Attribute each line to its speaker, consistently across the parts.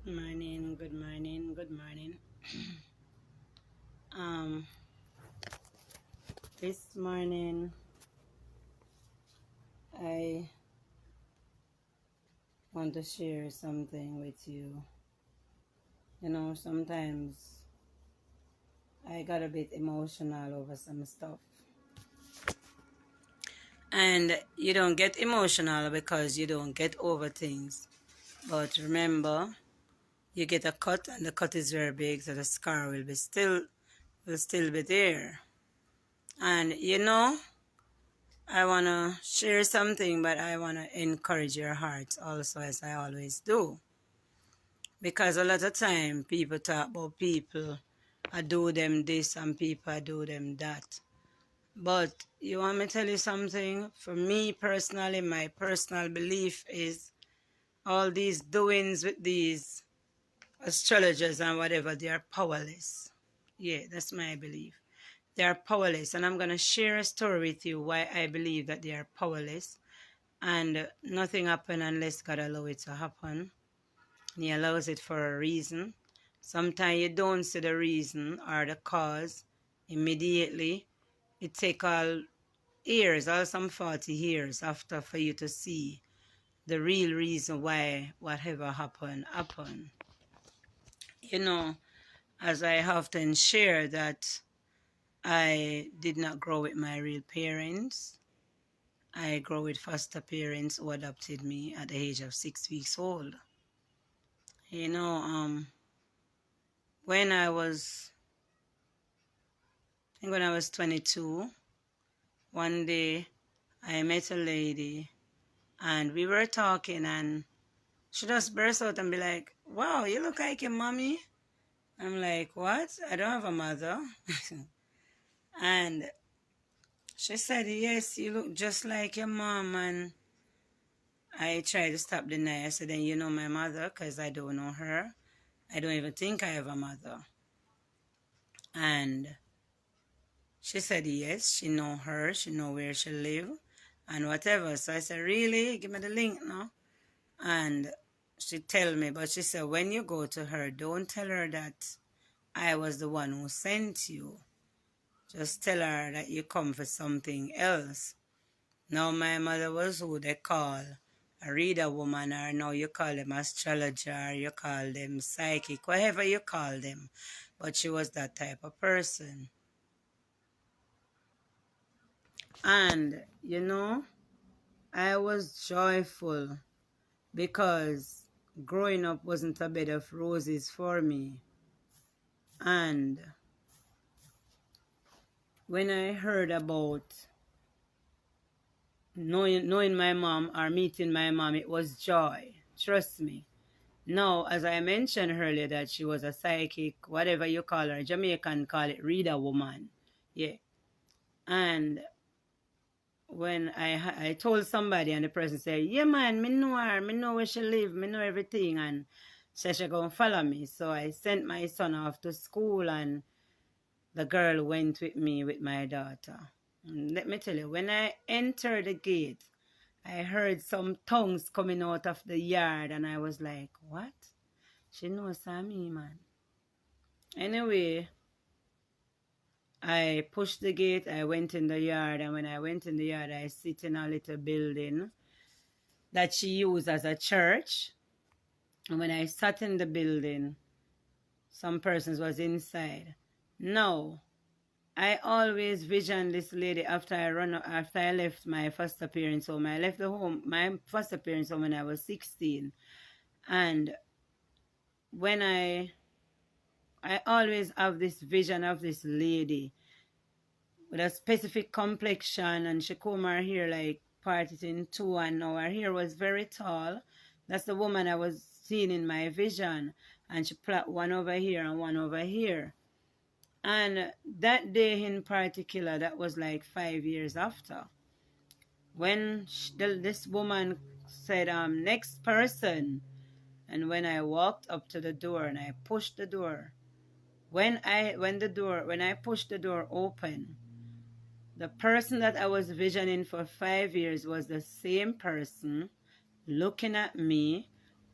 Speaker 1: Morning, good morning, good morning. Um, this morning I want to share something with you. Sometimes I got a bit emotional over some stuff. And you don't get emotional because you don't get over things. But remember, you get a cut and the cut is very big, so the scar will still be there. And I want to share something, but I want to encourage your heart also, as I always do. Because a lot of time people talk about people, I do them this and people I do them that. But you want me to tell you something? For me personally, my personal belief is all these doings with these astrologers and whatever, they are powerless. Yeah, that's my belief. They are powerless. And I'm going to share a story with you why I believe that they are powerless. And nothing happen unless God allow it to happen. And He allows it for a reason. Sometimes you don't see the reason or the cause immediately. It take all years, or some 40 years after for you to see the real reason why whatever happened. As I often share that I did not grow with my real parents. I grew with foster parents who adopted me at the age of 6 weeks old. You know, when I was, I think when I was 22, one day I met a lady and we were talking and she just burst out and be like, wow, you look like your mommy. I'm like, what? I don't have a mother. And she said, yes, you look just like your mom. And I tried to stop denying. I said, then you know my mother, because I don't know her. I don't even think I have a mother. And she said, yes, she know her. She know where she live and whatever. So I said, really? Give me the link now. And she tell me, but she said, when you go to her, don't tell her that I was the one who sent you. Just tell her that you come for something else. Now my mother was who they call a reader woman, or now you call them astrologer, you call them psychic, whatever you call them. But she was that type of person. And, I was joyful because growing up wasn't a bed of roses for me. And when I heard about knowing my mom or meeting my mom, it was joy. Trust me. Now, as I mentioned earlier, that she was a psychic, whatever you call her, Jamaican call it reader woman. Yeah. And when I told somebody and the person said, yeah man, me know her, me know where she live, me know everything, and she gonna follow me. So I sent my son off to school and the girl went with me with my daughter. And let me tell you, when I entered the gate, I heard some tongues coming out of the yard and I was like, what? She knows me, man. Anyway, I pushed the gate, I went in the yard, and when I went in the yard, I sit in a little building that she used as a church. And when I sat in the building, some persons was inside. No, I always vision this lady after I left my foster parents home. I left my foster parents home when I was 16. And when I always have this vision of this lady with a specific complexion, and she comb her hair like parted in two, and now her hair was very tall. That's the woman I was seeing in my vision, and she plait one over here and one over here. And that day in particular, that was like 5 years after, when this woman said, next person. And when I walked up to the door and I pushed the door, when I pushed the door open, the person that I was visioning for 5 years was the same person looking at me,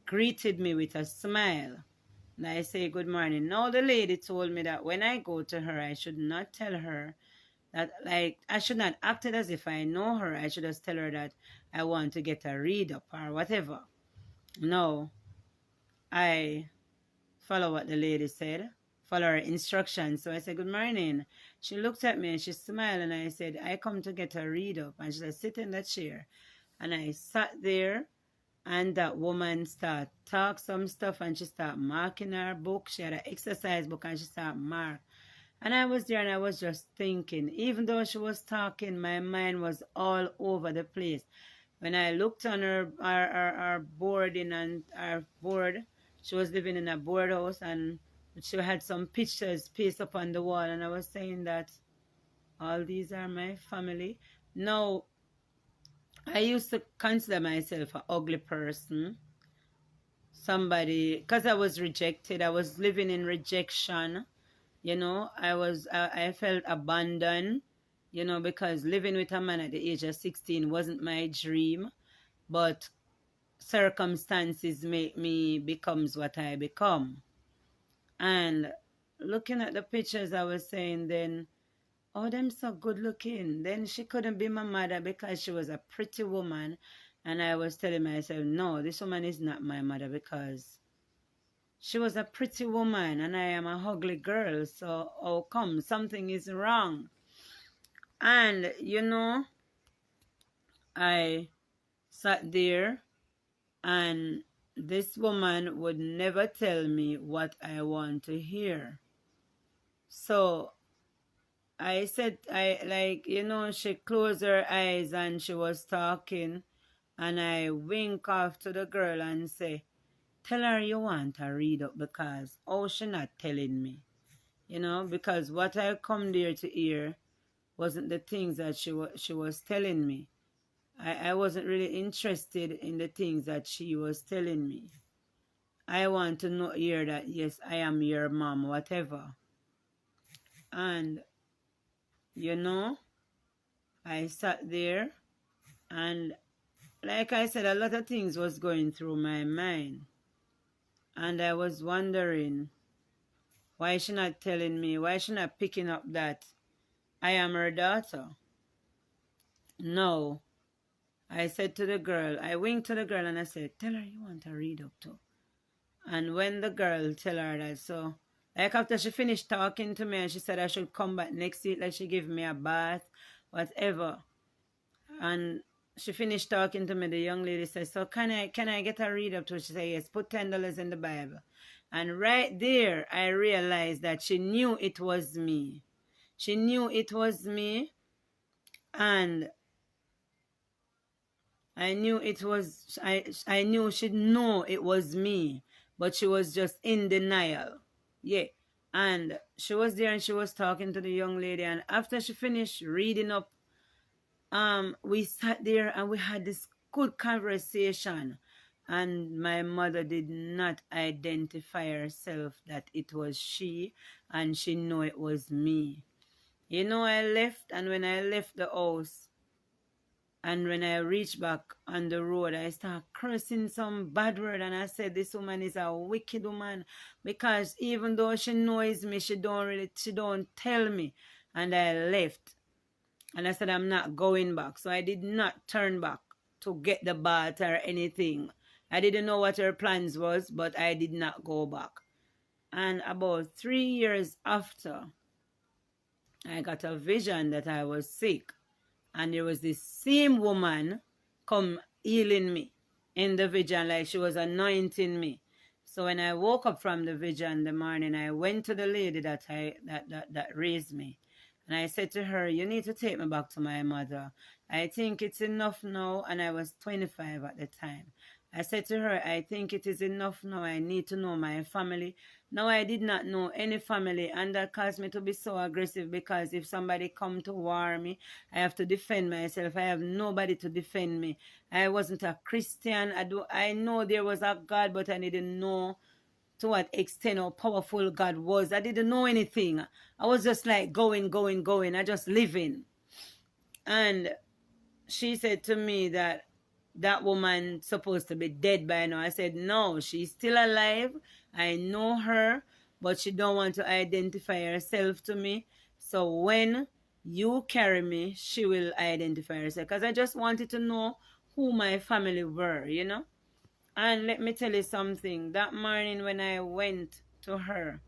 Speaker 1: greeted me with a smile. And I say good morning. Now the lady told me that when I go to her, I should not tell her that, like, I should not act it as if I know her. I should just tell her that I want to get a read up or whatever. No, I follow what the lady said, follow her instructions. So I said, good morning. She looked at me and she smiled, and I said, I come to get a read up. And she said, sit in the chair. And I sat there, and that woman started talk some stuff, and she started marking her book. She had an exercise book, and she started mark. And I was there, and I was just thinking. Even though she was talking, my mind was all over the place. When I looked on her boarding and our board, she was living in a board house, and she had some pictures pasted up on the wall, and I was saying that all these are my family. Now, I used to consider myself an ugly person. Somebody, because I was rejected, I was living in rejection. You know, I felt abandoned, you know, because living with a man at the age of 16 wasn't my dream. But circumstances make me becomes what I become. And looking at the pictures, I was saying then, oh, them so good looking. Then she couldn't be my mother because she was a pretty woman. And I was telling myself, no, this woman is not my mother because she was a pretty woman and I am a ugly girl. So, oh, come, something is wrong. And, you know, I sat there, and this woman would never tell me what I want to hear. So I said, she closed her eyes and she was talking, and I wink off to the girl and say, tell her you want to read up because, oh, she not telling me. You know, because what I come there to hear wasn't the things that she was telling me. I wasn't really interested in the things that she was telling me. I want to hear that, yes, I am your mom, whatever. And, you know, I sat there, and like I said, a lot of things was going through my mind. And I was wondering, why is she not telling me? Why is she not picking up that I am her daughter? No. I said to the girl, I winked to the girl and I said, tell her you want to read up too. And when the girl tell her that, so, like after she finished talking to me and she said I should come back next week, like she give me a bath, whatever. And she finished talking to me, the young lady said, so can I get a read up to? She said, yes, put $10 in the Bible. And right there, I realized that she knew it was me. She knew it was me, and I knew it was, I knew she'd know it was me, but she was just in denial. Yeah. And she was there and she was talking to the young lady, and after she finished reading up, we sat there and we had this good conversation, and my mother did not identify herself that it was she, and she knew it was me. You know, I left, and when I left the house, and when I reached back on the road, I started cursing some bad word, and I said, this woman is a wicked woman, because even though she knows me, she don't tell me. And I left. And I said, I'm not going back. So I did not turn back to get the bath or anything. I didn't know what her plans was, but I did not go back. And about 3 years after, I got a vision that I was sick. And there was this same woman come healing me in the vision, like she was anointing me. So when I woke up from the vision in the morning, I went to the lady that raised me. And I said to her, you need to take me back to my mother. I think it's enough now. And I was 25 at the time. I said to her, I think it is enough now. I need to know my family. Now I did not know any family, and that caused me to be so aggressive, because if somebody come to war me, I have to defend myself. I have nobody to defend me. I wasn't a Christian. I know there was a God, but I didn't know to what extent how powerful God was. I didn't know anything. I was just like going. I just living. And she said to me that that woman supposed to be dead by now. I said, no, she's still alive. I know her, but she don't want to identify herself to me. So when you carry me, she will identify herself. Because I just wanted to know who my family were, you know. And let me tell you something. That morning when I went to her,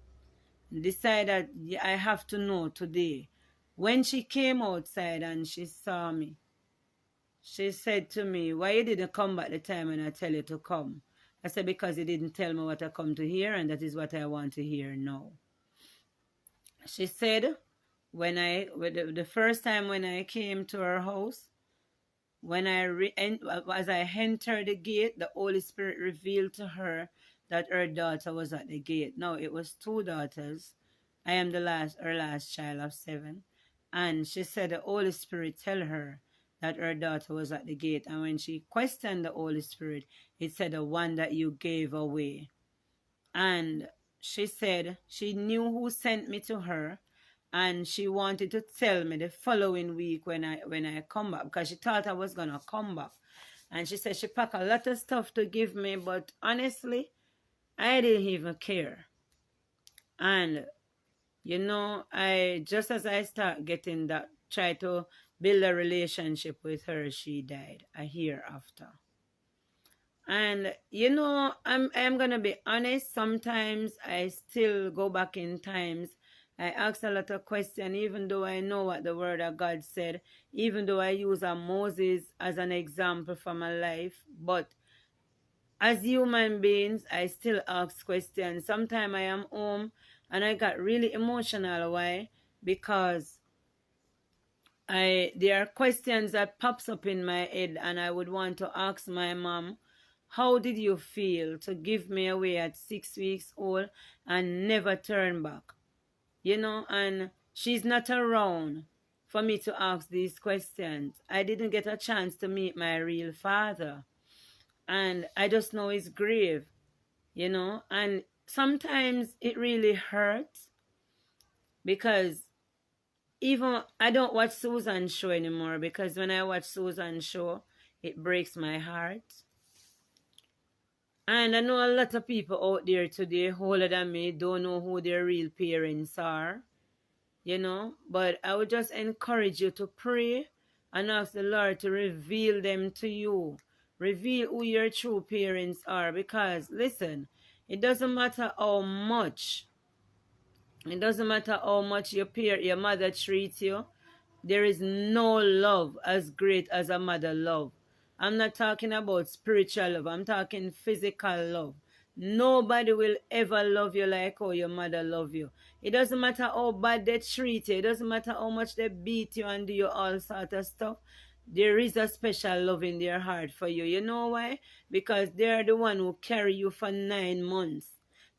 Speaker 1: decided I have to know today. When she came outside and she saw me, she said to me, why you didn't come back the time when I tell you to come? I said, because you didn't tell me what I come to hear, and that is what I want to hear now. She said, the first time when I came to her house, as I entered the gate, the Holy Spirit revealed to her that her daughter was at the gate. Now, it was two daughters. I am her last child of 7. And she said the Holy Spirit tell her that her daughter was at the gate. And when she questioned the Holy Spirit, it said the one that you gave away. And she said she knew who sent me to her, and she wanted to tell me the following week when I come back, because she thought I was gonna come back. And she said she packed a lot of stuff to give me, but honestly, I didn't even care. And you know, just as I start getting that, try to build a relationship with her, she died a year after. And you know, I'm gonna be honest, sometimes I still go back in times. I ask a lot of questions, even though I know what the word of God said, even though I use a Moses as an example for my life. But as human beings, I still ask questions. Sometimes I am home and I got really emotional. Why? Because there are questions that pops up in my head, and I would want to ask my mom, how did you feel to give me away at 6 weeks old and never turn back? You know, and she's not around for me to ask these questions. I didn't get a chance to meet my real father, and I just know his grave, you know, and sometimes it really hurts because even I don't watch Susan show anymore, because when I watch Susan show, it breaks my heart. And I know a lot of people out there today, older than me, don't know who their real parents are, you know. But I would just encourage you to pray and ask the Lord to reveal them to you. Reveal who your true parents are, because listen, it doesn't matter how much your mother treats you. There is no love as great as a mother love. I'm not talking about spiritual love. I'm talking physical love. Nobody will ever love you like how your mother love you. It doesn't matter how bad they treat you. It doesn't matter how much they beat you and do you all sort of stuff. There is a special love in their heart for you. You know why? Because they're the one who carry you for 9 months.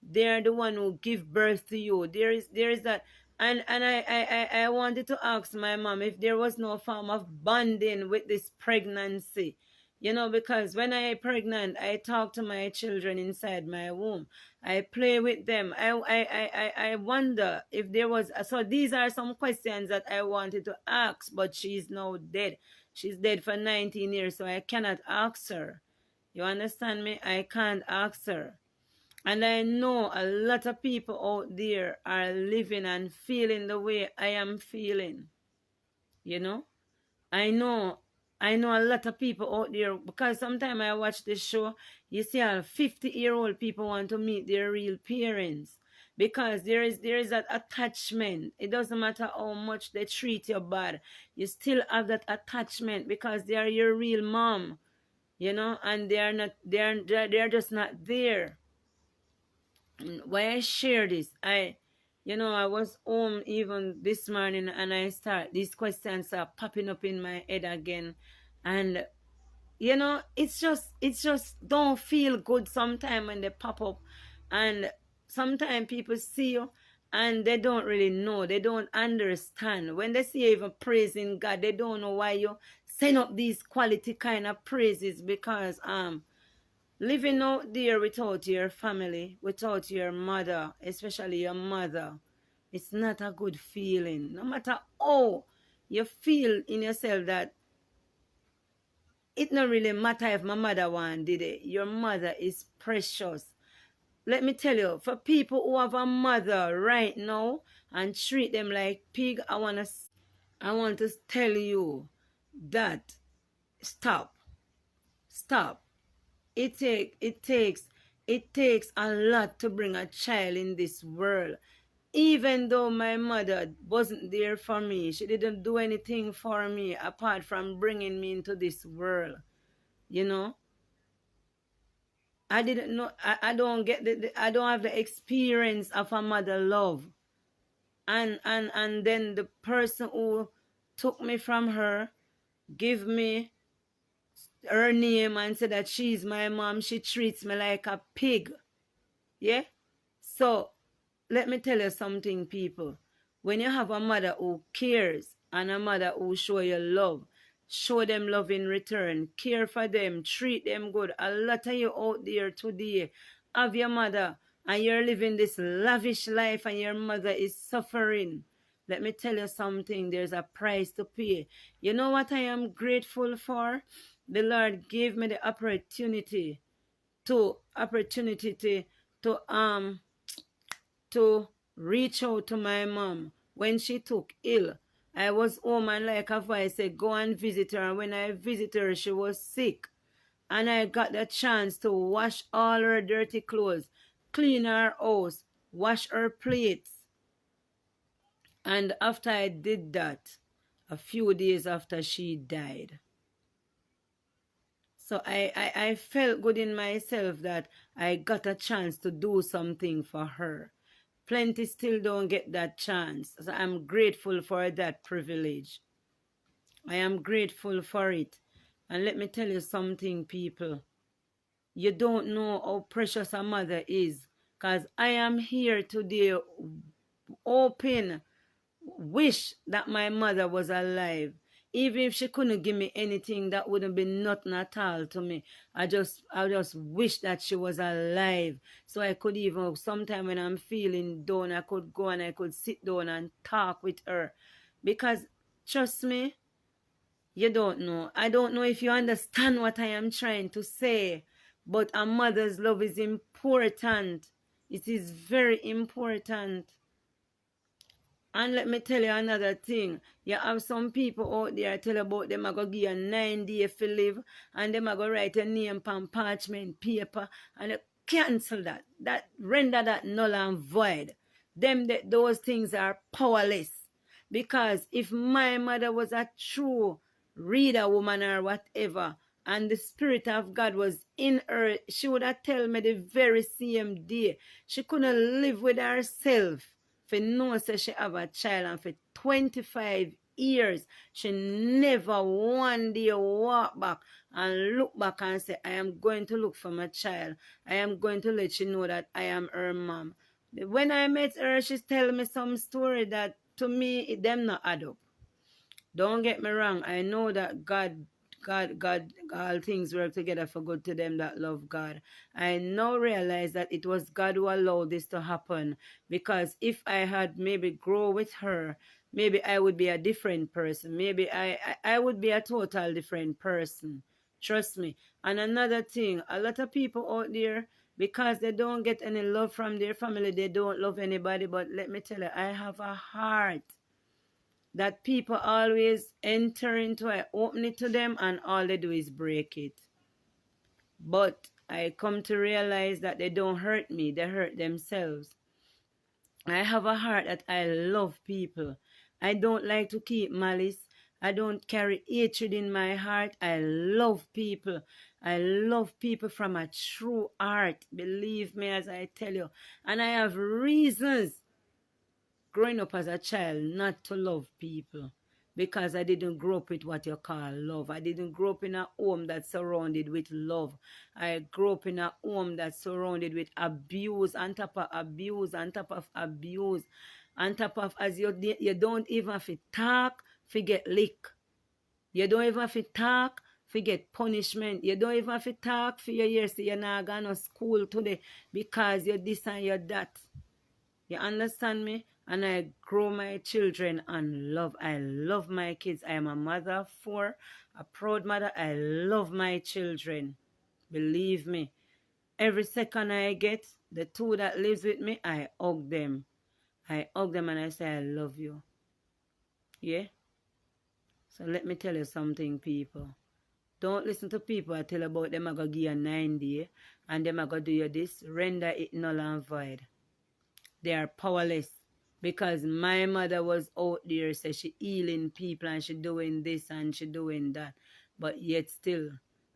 Speaker 1: They're the one who give birth to you. There is that. And I wanted to ask my mom if there was no form of bonding with this pregnancy. You know, because when I am pregnant, I talk to my children inside my womb. I play with them. I wonder if there was. So these are some questions that I wanted to ask, but she's now dead. She's dead for 19 years, so I cannot ask her. You understand me? I can't ask her. And I know a lot of people out there are living and feeling the way I am feeling. You know? I know a lot of people out there, because sometimes I watch this show, you see how 50-year-old people want to meet their real parents. Because there is that attachment. It doesn't matter how much they treat you bad. You still have that attachment because they are your real mom. You know, and they're just not there. Why I share this, I was home even this morning, and these questions are popping up in my head again. And it's just don't feel good sometimes when they pop up. And sometimes people see you and they don't really know, they don't understand. When they see you even praising God, they don't know why you send up these quality kind of praises, because living out there without your family, without your mother, especially your mother, it's not a good feeling. No matter how you feel in yourself that it not really matter if my mother want did it. Your mother is precious. Let me tell you, for people who have a mother right now and treat them like pig, I want to tell you that stop. Stop. It takes a lot to bring a child in this world. Even though my mother wasn't there for me, she didn't do anything for me apart from bringing me into this world. You know, I didn't know. I don't get I don't have the experience of a mother love, and then the person who took me from her give me her name and said that she's my mom. She treats me like a pig. Yeah. So let me tell you something, people. When you have a mother who cares and a mother who show you love, show them love in return, care for them, treat them good. A lot of you out there today have your mother and you're living this lavish life and your mother is suffering. Let me tell you something, there's a price to pay. You know what I am grateful for? The Lord gave me the opportunity to to reach out to my mom when she took ill. I was home and like a voice said, go and visit her. And when I visited her, she was sick. And I got the chance to wash all her dirty clothes, clean her house, wash her plates. And after I did that, a few days after she died. So I felt good in myself that I got a chance to do something for her. Plenty still don't get that chance. So I'm grateful for that privilege. I am grateful for it. And let me tell you something, people. You don't know how precious a mother is. Because I am here today hoping, wish that my mother was alive. Even if she couldn't give me anything, that wouldn't be nothing at all to me. I just wish that she was alive. So I could even, sometime when I'm feeling down, I could go and I could sit down and talk with her. Because, trust me, you don't know. I don't know if you understand what I am trying to say. But a mother's love is important. It is very important. And let me tell you another thing. You have some people out there tell about them are going to give you 9 days to live and them are going to write your name on parchment paper and cancel that. That render that null and void. Those things are powerless. Because if my mother was a true reader woman or whatever, and the Spirit of God was in her, she would have told me the very same day. She couldn't live with herself. For no say she have a child, and for 25 years she never one day walk back and look back and say, I am going to look for my child. I am going to let you know that I am her mom. When I met her, she tell me some story that to me them not add up. Don't get me wrong, I know that God, all things work together for good to them that love God. I now realize that it was God who allowed this to happen, because if I had maybe grow with her, maybe I would be a different person. Maybe I would be a total different person. Trust me. And another thing, a lot of people out there, because they don't get any love from their family, they don't love anybody. But let me tell you, I have a heart that people always enter into. I open it to them and all they do is break it. But I come to realize that they don't hurt me, they hurt themselves. I have a heart that I love people. I don't like to keep malice. I don't carry hatred in my heart. I love people. I love people from a true heart. Believe me as I tell you. And I have reasons growing up as a child not to love people, because I didn't grow up with what you call love. I didn't grow up in a home that's surrounded with love. I grew up in a home that's surrounded with abuse on top of abuse on top of abuse on top of, as you don't even have to talk, forget lick. You don't even have to talk, forget punishment. You don't even have to talk for your years, so you're not going to school today because you're this and you're that. You understand me? and I grow my children on love. I love my kids. I am a mother of 4, a proud mother. I love my children. Believe me. Every second I get, the 2 that lives with me, I hug them. I hug them and I say, I love you. Yeah? So let me tell you something, people. Don't listen to people I tell about them I go give you 9 days and them I go do you this. Render it null and void. They are powerless. Because my mother was out there, say she healing people and she doing this and she doing that. But yet still.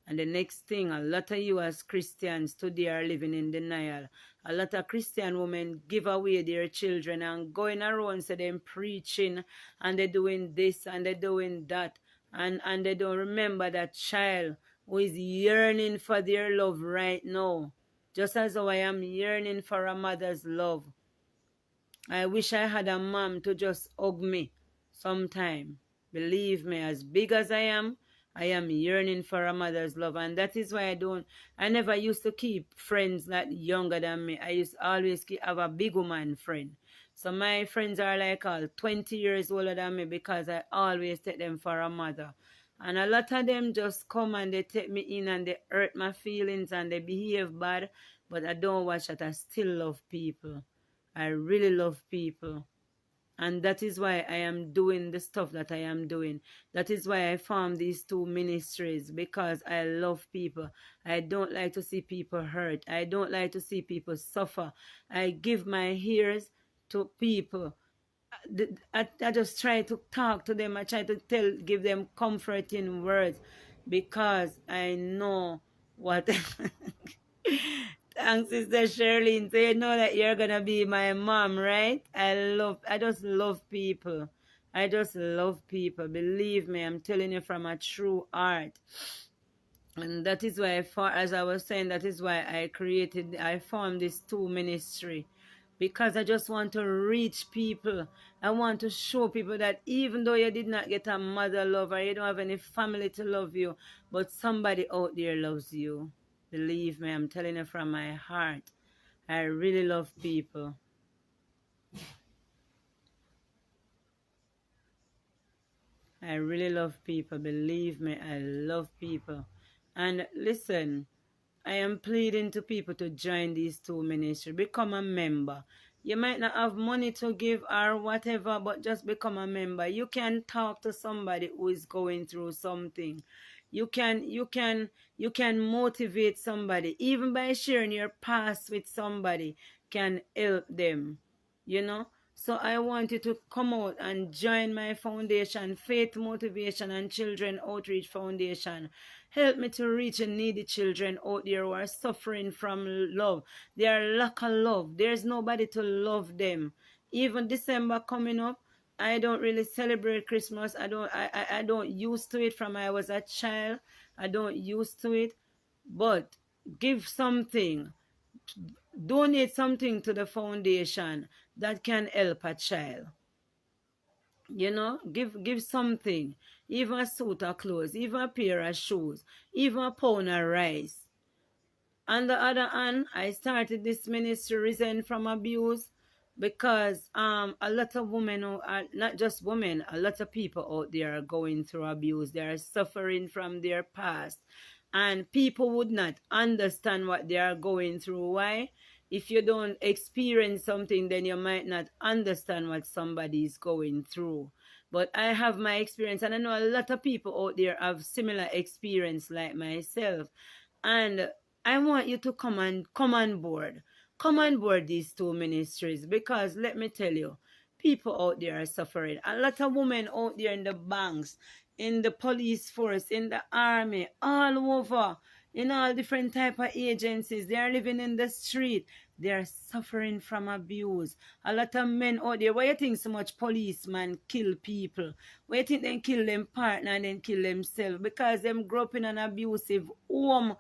Speaker 1: And the next thing, a lot of you as Christians today are living in denial. A lot of Christian women give away their children and going around say them preaching and they doing this and they doing that. And they don't remember that child who is yearning for their love right now. Just as how I am yearning for a mother's love. I wish I had a mom to just hug me sometime. Believe me, as big as I am yearning for a mother's love. And that is why I never used to keep friends that younger than me. I used to always have a big woman friend. So my friends are like all 20 years older than me because I always take them for a mother. And a lot of them just come and they take me in and they hurt my feelings and they behave bad. But I don't watch that. I still love people. I really love people. And that is why I am doing the stuff that I am doing. That is why I formed these 2 ministries, because I love people. I don't like to see people hurt. I don't like to see people suffer. I give my ears to people. I just try to talk to them. I try to give them comforting words because I know what... Thanks, Sister Shirley. So you know that you're gonna be my mom, right? I just love people. I just love people. Believe me, I'm telling you from a true heart. And that is why, as I was saying, that is why I formed this 2 ministry. Because I just want to reach people. I want to show people that even though you did not get a mother love or you don't have any family to love you, but somebody out there loves you. Believe me, I'm telling you from my heart. I really love people. I really love people. Believe me, I love people. And listen, I am pleading to people to join these 2 ministries. Become a member. You might not have money to give or whatever, but just become a member. You can talk to somebody who is going through something. You can motivate somebody. Even by sharing your past with somebody can help them. You know? So I want you to come out and join my foundation, Faith Motivation and Children Outreach Foundation. Help me to reach the needy children out there who are suffering from love. They are lack of love. There's nobody to love them. Even December coming up, I don't really celebrate Christmas. I don't used to it from I was a child. I don't used to it. But give something. Donate something to the foundation that can help a child. You know, give something. Even a suit of clothes, even a pair of shoes, even a pound of rice. On the other hand, I started this ministry, Risen from Abuse, because a lot of women, not just women, a lot of people out there are going through abuse. They are suffering from their past. And people would not understand what they are going through. Why? If you don't experience something, then you might not understand what somebody is going through. But I have my experience, and I know a lot of people out there have similar experience like myself. And I want you to come on board. Come on board these 2 ministries, because let me tell you, people out there are suffering. A lot of women out there in the banks, in the police force, in the army, all over, in all different type of agencies. They are living in the street. They are suffering from abuse. A lot of men out there. Why you think so much policemen kill people? Why you think they kill them partner and then kill themselves? Because them grow up in an abusive home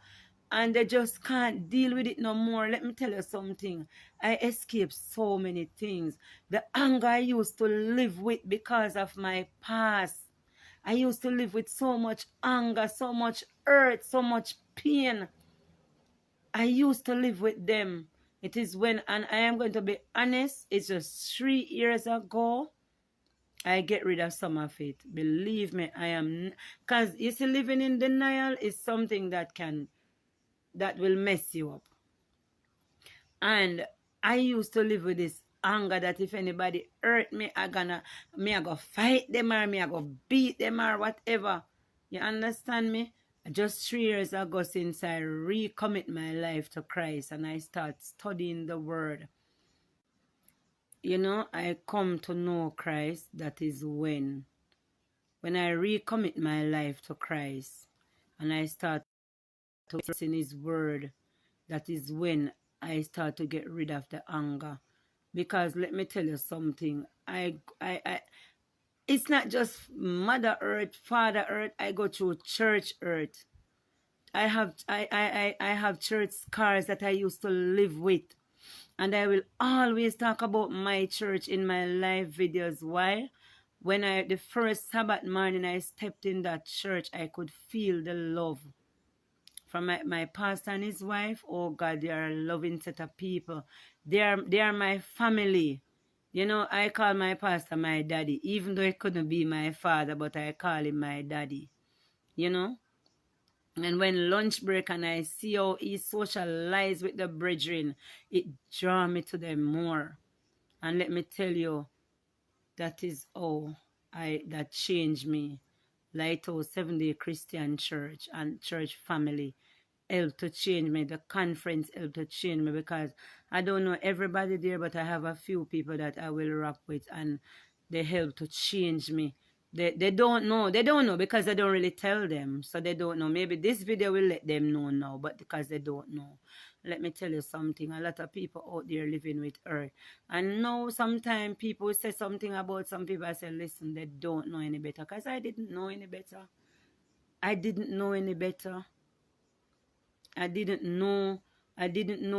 Speaker 1: and they just can't deal with it no more. Let me tell you something. I escaped so many things. The anger I used to live with because of my past. I used to live with so much anger, so much hurt, so much pain. I used to live with them. It is when, and I am going to be honest, it's just 3 years ago I get rid of some of it. Believe me, I am, because you see, living in denial is something that will mess you up. And I used to live with this anger that if anybody hurt me, I go fight them, or I go beat them, or whatever. You understand me? Just 3 years ago, since I recommit my life to Christ and I start studying the word, you know, I come to know Christ. That is when I recommit my life to Christ and I start to listen his word, that is when I start to get rid of the anger. Because let me tell you something, I it's not just Mother Earth, Father Earth, I go through church earth. I have church scars that I used to live with. And I will always talk about my church in my live videos. Why? When the first Sabbath morning I stepped in that church, I could feel the love from my pastor and his wife. Oh God, they are a loving set of people. They are my family. You know, I call my pastor my daddy, even though it couldn't be my father, but I call him my daddy. You know? And when lunch break and I see how he socialize with the brethren, it draw me to them more. And let me tell you, that is how that changed me. Lighthouse 7-Day Christian Church and church family helped to change me. The conference helped to change me, because I don't know everybody there, but I have a few people that I will rock with, and they help to change me. They don't know. They don't know because I don't really tell them. So they don't know. Maybe this video will let them know now, but because they don't know. Let me tell you something. A lot of people out there living with hurt. And now sometimes people say something about some people. I say, listen, they don't know any better. Because I didn't know any better. I didn't know any better. I didn't know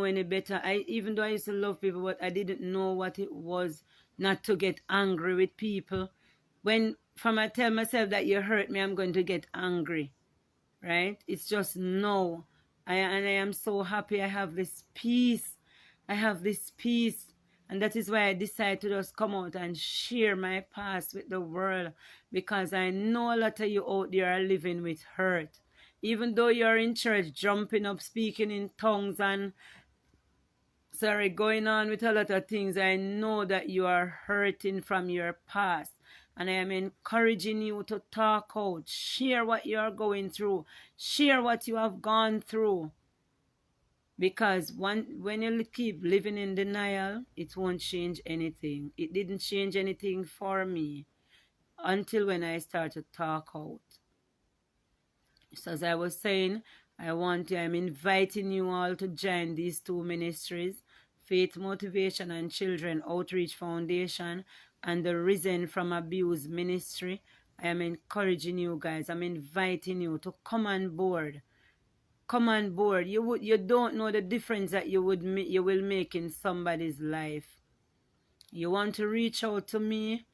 Speaker 1: any better. Even though I used to love people, but I didn't know what it was not to get angry with people. When from I tell myself that you hurt me, I'm going to get angry. Right? It's just no. And I am so happy I have this peace. I have this peace. And that is why I decided to just come out and share my past with the world. Because I know a lot of you out there are living with hurt. Even though you're in church, jumping up, speaking in tongues and going on with a lot of things, I know that you are hurting from your past. And I am encouraging you to talk out, share what you are going through, share what you have gone through. Because when you keep living in denial, it won't change anything. It didn't change anything for me until when I started to talk out. So as I was saying, I'm inviting you all to join these two ministries, Faith Motivation and Children Outreach Foundation and the Risen from Abuse Ministry. I am encouraging you guys. I'm inviting you to come on board. Come on board. You don't know the difference that you will make in somebody's life. You want to reach out to me?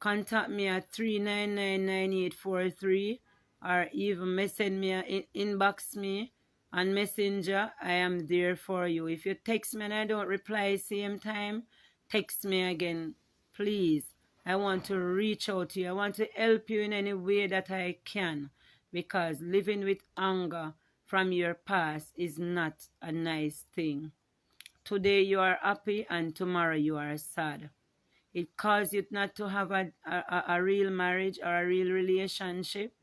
Speaker 1: Contact me at 3999843, or even send me inbox me on Messenger. I am there for you. If you text me and I don't reply same time, text me again, please. I want to reach out to you. I want to help you in any way that I can, because living with anger from your past is not a nice thing. Today you are happy and tomorrow you are sad. It causes you not to have a real marriage or a real relationship.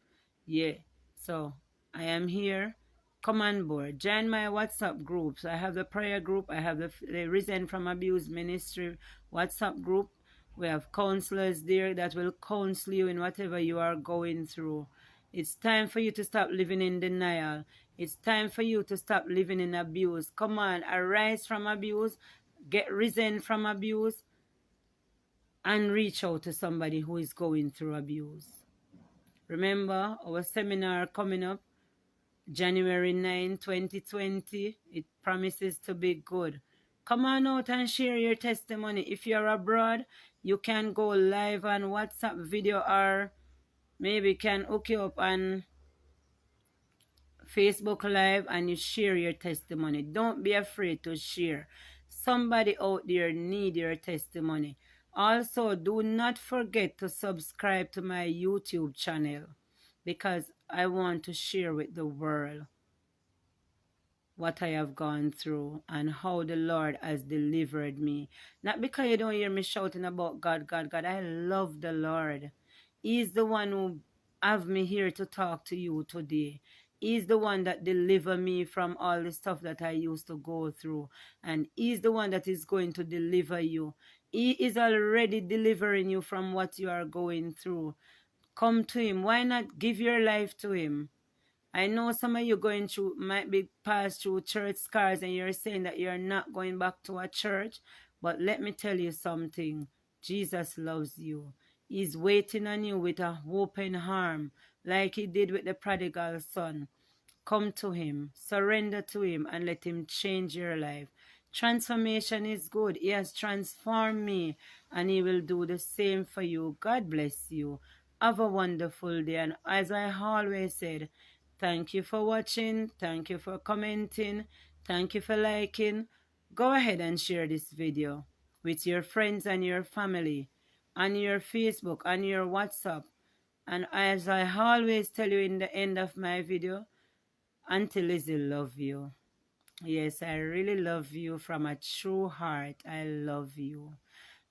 Speaker 1: Yeah. So I am here. Come on board. Join my WhatsApp groups. I have the prayer group. I have the Risen from Abuse Ministry WhatsApp group. We have counselors there that will counsel you in whatever you are going through. It's time for you to stop living in denial. It's time for you to stop living in abuse. Come on, arise from abuse. Get risen from abuse. And reach out to somebody who is going through abuse. Remember, our seminar coming up January 9, 2020. It promises to be good. Come on out and share your testimony. If you're abroad, you can go live on WhatsApp video, or maybe can hook you up and Facebook Live and you share your testimony. Don't be afraid to share. Somebody out there need your testimony. Also, do not forget to subscribe to my YouTube channel because I want to share with the world what I have gone through and how the Lord has delivered me. Not because you don't hear me shouting about God, God, God. I love the Lord. He's the one who have me here to talk to you today. He's the one that deliver me from all the stuff that I used to go through. And he's the one that is going to deliver you. He is already delivering you from what you are going through. Come to him. Why not give your life to him? I know some of you going through, might be passed through church scars and you're saying that you're not going back to a church. But let me tell you something. Jesus loves you. He's waiting on you with an open arm like he did with the prodigal son. Come to him, surrender to him, and let him change your life. Transformation is good. He has transformed me, and he will do the same for you. God bless you. Have a wonderful day. And as I always said, thank you for watching. Thank you for commenting. Thank you for liking. Go ahead and share this video with your friends and your family, on your Facebook, on your WhatsApp. And as I always tell you in the end of my video, Auntie Lizzie love you. Yes, I really love you from a true heart. I love you.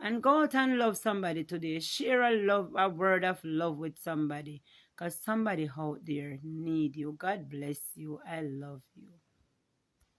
Speaker 1: And go out and love somebody today. Share a word of love with somebody. Because somebody out there need you. God bless you. I love you.